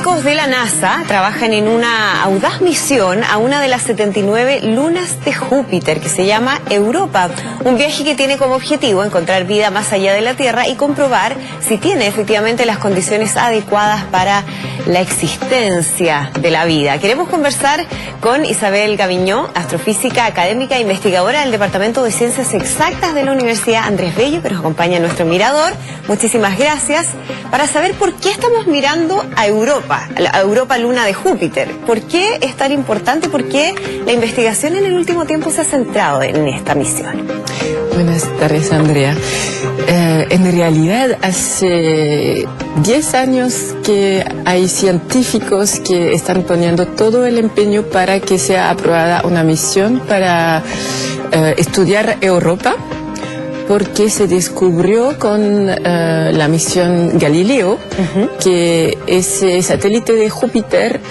científicos de la NASA trabajan en una audaz misión a una de las 79 lunas de Júpiter, que se llama Europa. Un viaje que tiene como objetivo encontrar vida más allá de la Tierra y comprobar si tiene efectivamente las condiciones adecuadas para la existencia de la vida. Queremos conversar con Isabel Gaviñó, astrofísica, académica e investigadora del Departamento de Ciencias Exactas de la Universidad Andrés Bello, que nos acompaña en nuestro mirador. Muchísimas gracias. Para saber por qué estamos mirando a Europa, la Europa luna de Júpiter. ¿Por qué es tan importante? ¿Por qué la investigación en el último tiempo se ha centrado en esta misión? Buenas tardes, Andrea. En realidad, hace 10 años que hay científicos que están poniendo todo el empeño para que sea aprobada una misión para estudiar Europa, porque se descubrió con la misión Galileo que ese satélite de Júpiter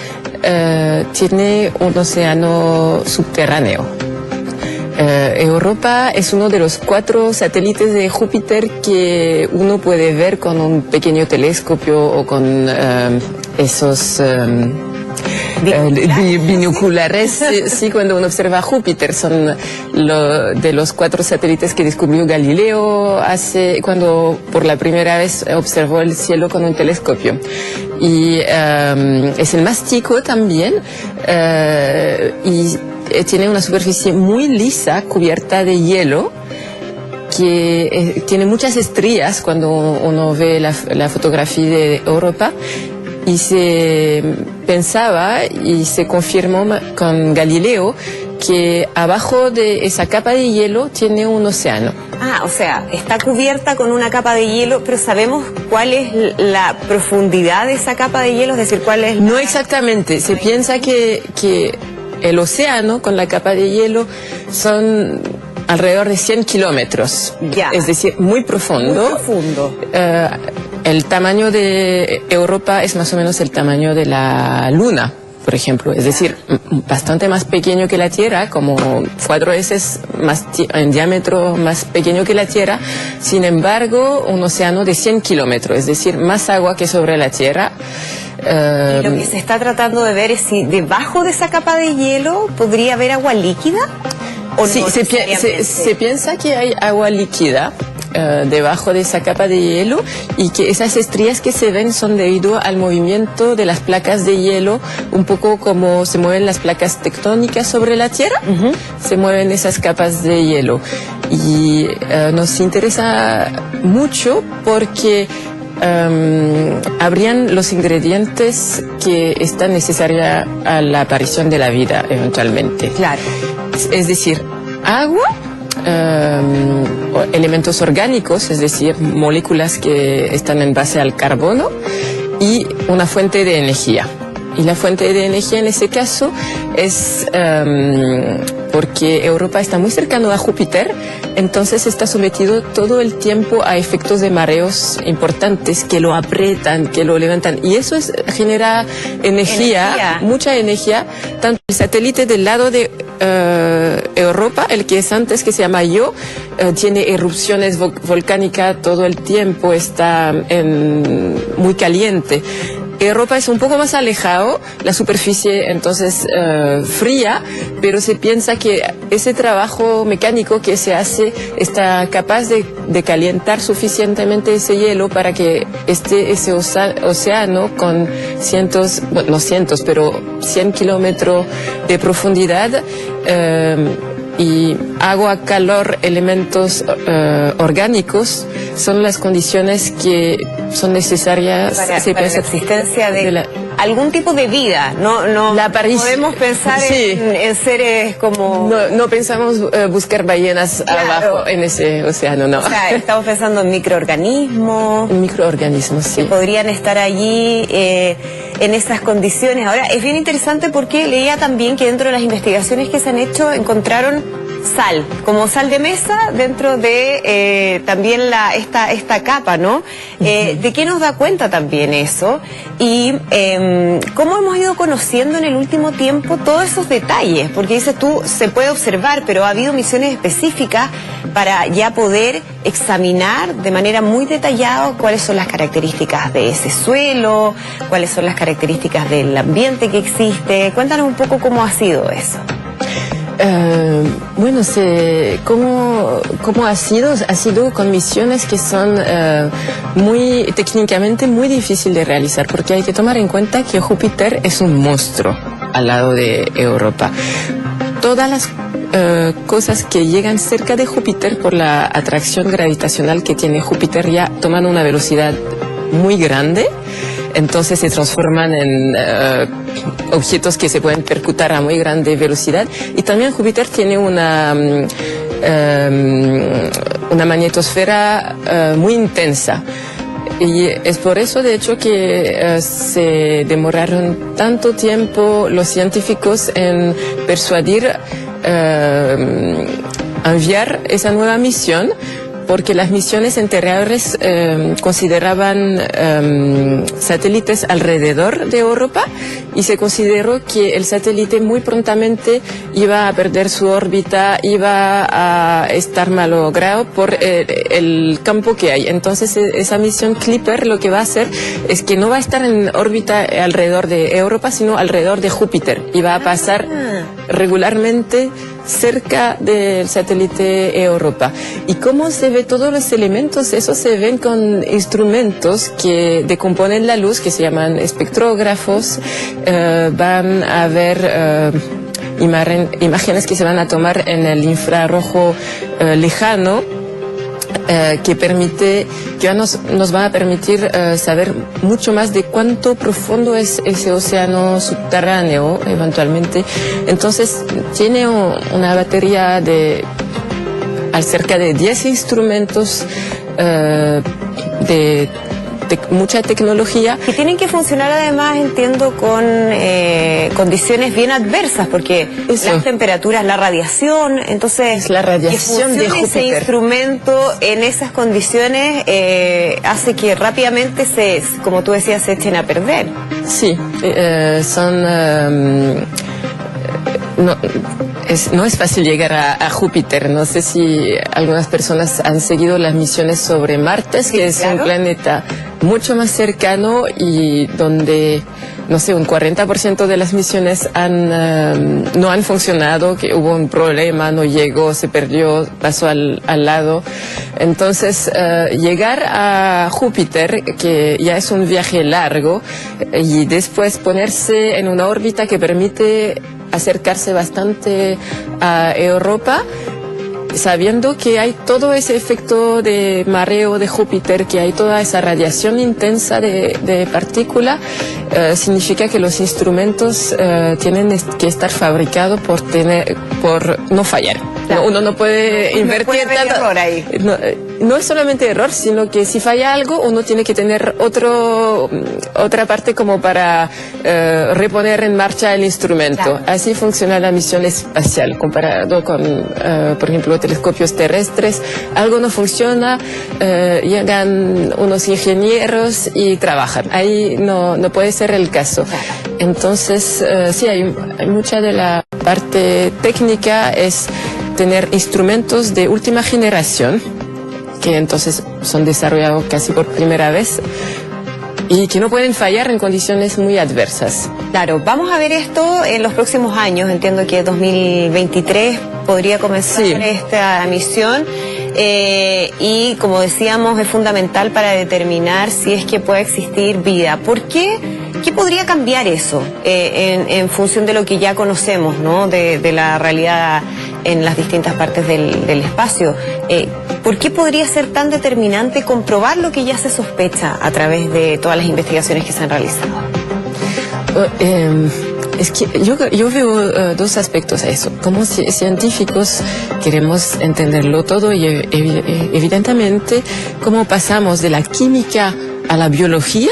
tiene un océano subterráneo. Europa es uno de los 4 satélites de Júpiter que uno puede ver con un pequeño telescopio o con esos binoculares, sí, cuando uno observa Júpiter. Son de los 4 satélites que descubrió Galileo cuando por la primera vez observó el cielo con un telescopio. Y es el más chico también, y tiene una superficie muy lisa, cubierta de hielo, que tiene muchas estrías cuando uno ve la fotografía de Europa. Y se pensaba y se confirmó con Galileo que abajo de esa capa de hielo tiene un océano. Ah, o sea, está cubierta con una capa de hielo, pero ¿sabemos cuál es la profundidad de esa capa de hielo? Es decir, ¿cuál es? No exactamente. Se piensa que el océano con la capa de hielo son alrededor de 100 kilómetros. Ya. Es decir, muy profundo. Muy profundo. El tamaño de Europa es más o menos el tamaño de la Luna, por ejemplo. Es decir, bastante más pequeño que la Tierra, como 4 veces más en diámetro más pequeño que la Tierra. Sin embargo, un océano de 100 kilómetros, es decir, más agua que sobre la Tierra. Y lo que se está tratando de ver es si debajo de esa capa de hielo podría haber agua líquida. ¿O sí, no, se piensa que hay agua líquida debajo de esa capa de hielo, y que esas estrías que se ven son debido al movimiento de las placas de hielo, un poco como se mueven las placas tectónicas sobre la Tierra. Se mueven esas capas de hielo. Y nos interesa mucho porque habrían los ingredientes que están necesarios a la aparición de la vida eventualmente. Claro. Es decir, agua, elementos orgánicos, es decir, moléculas que están en base al carbono, y una fuente de energía. Y la fuente de energía en ese caso es porque Europa está muy cercano a Júpiter, entonces está sometido todo el tiempo a efectos de mareos importantes que lo aprietan, que lo levantan. Y eso genera energía, mucha energía. Tanto el satélite del lado de Europa, el que es antes, que se llama Io, tiene erupciones volcánicas todo el tiempo, está muy caliente. Europa es un poco más alejado, la superficie entonces fría, pero se piensa que ese trabajo mecánico que se hace está capaz de calentar suficientemente ese hielo para que ese océano con no cientos, pero 100 kilómetros de profundidad, y agua, calor, elementos orgánicos son las condiciones que son necesarias para la existencia de algún tipo de vida. No podemos pensar en seres como... No pensamos buscar ballenas abajo en ese océano, no. O sea, estamos pensando en microorganismos. Microorganismos, sí. Que podrían estar allí en esas condiciones. Ahora, es bien interesante porque leía también que dentro de las investigaciones que se han hecho encontraron sal, como sal de mesa dentro de también esta capa, ¿no? ¿De qué nos da cuenta también eso? Y cómo hemos ido conociendo en el último tiempo todos esos detalles, porque dices tú, se puede observar, pero ha habido misiones específicas para ya poder examinar de manera muy detallada cuáles son las características de ese suelo, cuáles son las características del ambiente que existe. Cuéntanos un poco cómo ha sido eso. Bueno, ¿cómo ha sido con misiones que son técnicamente muy difícil de realizar, porque hay que tomar en cuenta que Júpiter es un monstruo al lado de Europa. Todas las cosas que llegan cerca de Júpiter por la atracción gravitacional que tiene Júpiter ya toman una velocidad muy grande, entonces se transforman en objetos que se pueden percutar a muy grande velocidad. Y también Júpiter tiene una magnetosfera muy intensa. Y es por eso, de hecho, que se demoraron tanto tiempo los científicos en persuadir enviar esa nueva misión, porque las misiones anteriores consideraban satélites alrededor de Europa y se consideró que el satélite muy prontamente iba a perder su órbita, iba a estar malogrado por el campo que hay. Entonces esa misión Clipper lo que va a hacer es que no va a estar en órbita alrededor de Europa, sino alrededor de Júpiter, y va a pasar regularmente cerca del satélite Europa. ¿Y cómo se ve todos los elementos? Eso se ven con instrumentos que decomponen la luz, que se llaman espectrógrafos. Van a ver imágenes que se van a tomar en el infrarrojo lejano, que nos va a permitir saber mucho más de cuánto profundo es ese océano subterráneo eventualmente. Entonces tiene una batería de cerca de 10 instrumentos de mucha tecnología. Que tienen que funcionar además, entiendo, con condiciones bien adversas, porque las temperaturas, la radiación, entonces la radiación de Júpiter. Ese instrumento en esas condiciones hace que rápidamente como tú decías, se echen a perder. Sí, no es fácil llegar a Júpiter. No sé si algunas personas han seguido las misiones sobre Marte, que es un planeta mucho más cercano y donde, no sé, un 40% de las misiones no han funcionado, que hubo un problema, no llegó, se perdió, pasó al lado. Entonces, llegar a Júpiter, que ya es un viaje largo, y después ponerse en una órbita que permite acercarse bastante a Europa, sabiendo que hay todo ese efecto de mareo de Júpiter, que hay toda esa radiación intensa de partícula, significa que los instrumentos tienen que estar fabricados por no fallar. Claro. Uno no puede invertir tanto. Error ahí. No es solamente error, sino que si falla algo, uno tiene que tener otra parte como para reponer en marcha el instrumento. Claro. Así funciona la misión espacial, comparado con, por ejemplo, telescopios terrestres. Algo no funciona, llegan unos ingenieros y trabajan. Ahí no puede ser el caso. Entonces, sí, hay mucha de la parte técnica es tener instrumentos de última generación, que entonces son desarrollados casi por primera vez y que no pueden fallar en condiciones muy adversas. Claro, vamos a ver esto en los próximos años. Entiendo que 2023 podría comenzar esta misión y, como decíamos, es fundamental para determinar si es que puede existir vida. ¿Por qué? ¿Qué podría cambiar eso en función de lo que ya conocemos, ¿no? de la realidad en las distintas partes del espacio? ¿Por qué podría ser tan determinante comprobar lo que ya se sospecha a través de todas las investigaciones que se han realizado? Es que yo veo dos aspectos a eso. Como científicos queremos entenderlo todo y evidentemente cómo pasamos de la química a la biología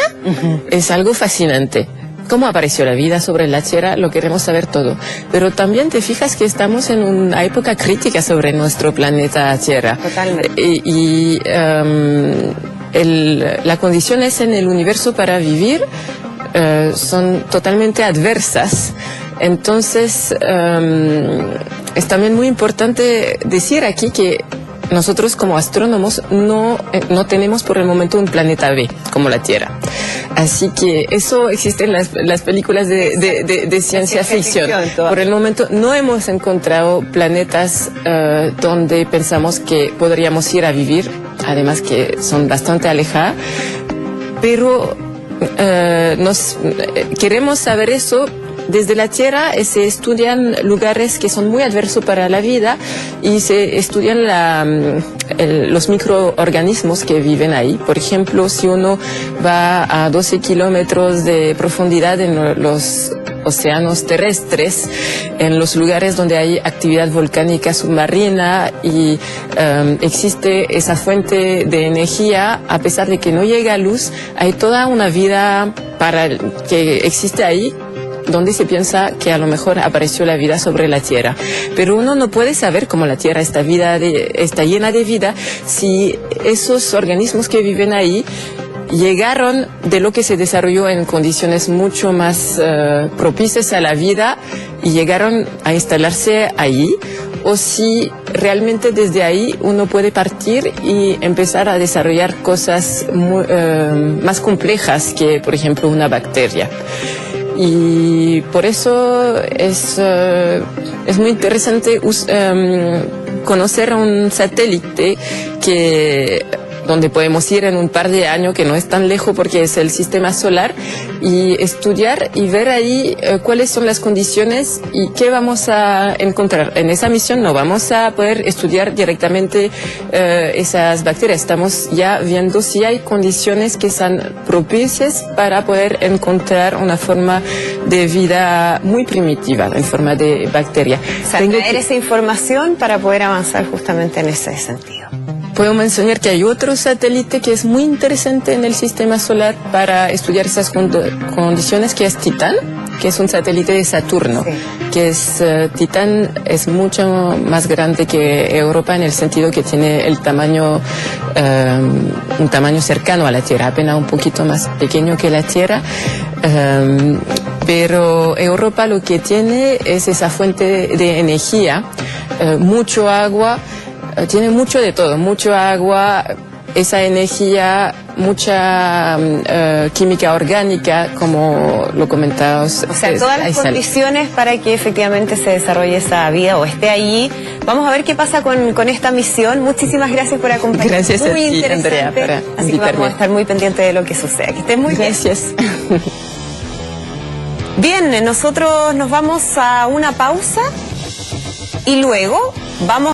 es algo fascinante. cómo apareció la vida sobre la Tierra, lo queremos saber todo. Pero también te fijas que estamos en una época crítica sobre nuestro planeta Tierra. Totalmente. Las condiciones en el universo para vivir son totalmente adversas. Entonces, es también muy importante decir aquí que nosotros como astrónomos no tenemos por el momento un planeta B como la Tierra. Así que eso existe en las películas de ciencia ficción. Por el momento no hemos encontrado planetas donde pensamos que podríamos ir a vivir, además que son bastante alejados, pero queremos saber eso. Desde la Tierra se estudian lugares que son muy adversos para la vida y se estudian los microorganismos que viven ahí. Por ejemplo, si uno va a 12 kilómetros de profundidad en los océanos terrestres, en los lugares donde hay actividad volcánica submarina y existe esa fuente de energía, a pesar de que no llega luz, hay toda una vida que existe ahí, donde se piensa que a lo mejor apareció la vida sobre la Tierra. Pero uno no puede saber cómo la Tierra está llena de vida si esos organismos que viven ahí llegaron de lo que se desarrolló en condiciones mucho más propicias a la vida y llegaron a instalarse allí, o si realmente desde ahí uno puede partir y empezar a desarrollar cosas más complejas que, por ejemplo, una bacteria. Y por eso es muy interesante conocer un satélite donde podemos ir en un par de años, que no es tan lejos porque es el sistema solar, y estudiar y ver ahí cuáles son las condiciones y qué vamos a encontrar. En esa misión no vamos a poder estudiar directamente esas bacterias. Estamos ya viendo si hay condiciones que son propicias para poder encontrar una forma de vida muy primitiva, en forma de bacteria. O sea, traer esa información para poder avanzar justamente en ese sentido. Puedo mencionar que hay otro satélite que es muy interesante en el sistema solar para estudiar esas condiciones, que es Titán, que es un satélite de Saturno. Sí. Titán es mucho más grande que Europa en el sentido que tiene un tamaño cercano a la Tierra, apenas un poquito más pequeño que la Tierra. Pero Europa lo que tiene es esa fuente de energía, mucho agua. Tiene mucho de todo, mucho agua, esa energía, mucha química orgánica, como lo comentabas. O sea, todas las condiciones para que efectivamente se desarrolle esa vida o esté allí. Vamos a ver qué pasa con esta misión. Muchísimas gracias por acompañarnos. Gracias a ti, Andrea, para así que vamos a estar muy pendientes de lo que suceda. Que estén muy bien. Gracias. Bien, nosotros nos vamos a una pausa y luego vamos